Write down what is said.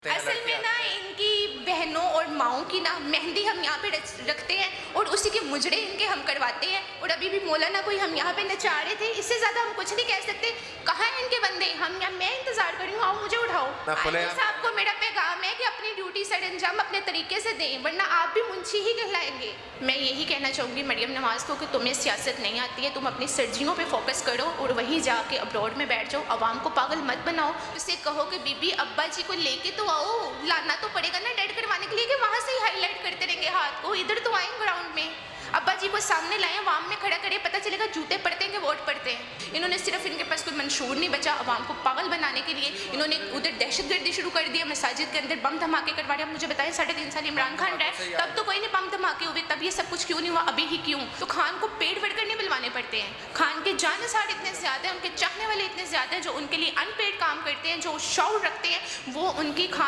असल में ना इनकी बहनों और माओं की ना मेहंदी हम यहाँ पे रखते हैं और उसी के मुजरे इनके हम करवाते हैं। और अभी भी मौलाना कोई हम यहाँ पे नचा रहे थे, इससे ज्यादा हम कुछ नहीं कह सकते। कहाँ हैं इनके बंदे? हम यहाँ मैं इंतजार कर रही हूँ, आओ मुझे उठाओ। साहब को मेरा पैगाम है कि अपनी ड्यूटी सर अंजाम अपने तरीके से दें, वरना आप भी मुंशी ही कहलाएंगे। मैं यही कहना चाहूँगी मरियम नवाज को कि तुम्हें सियासत नहीं आती है, तुम अपनी सर्जियों पे फोकस करो और वहीं जाके अब्रॉड में बैठ जाओ। आवाम को पागल मत बनाओ, उससे कहो कि बीबी अब्बा जी को लेके तो आओ, लाना तो पड़ेगा ना डेड करवाने के लिए कि वहाँ से ही हाईलाइट करते रहेंगे हाथ को। इधर तो आए ग्राउंड में, अब्बा जी को सामने लाए, आवाम में खड़ा करे, पता चलेगा जूते पड़ते हैं कि वोट पड़ते हैं। इन्होंने सिर्फ, इनके पास कोई मंशूर नहीं बचा आवाम को पागल बनाने के लिए। इन्होंने उधर दहशतगर्दी शुरू कर दिया, मसाजिद के अंदर बम धमाके करवा रहे। अब मुझे बताएं 3.5 साल इमरान खान रहे, तब तो कोई नहीं बम धमाके हुए, तब ये सब कुछ क्यों नहीं हुआ, अभी ही क्यों? तो खान को पेड़ बढ़कर नहीं बुलवाने पड़ते हैं। खान के जानसार इतने ज्यादा हैं, उनके चाहने वाले इतने ज्यादा हैं जो उनके लिए अनपेड काम करते हैं, जो शौर रखते हैं, वो उनकी खान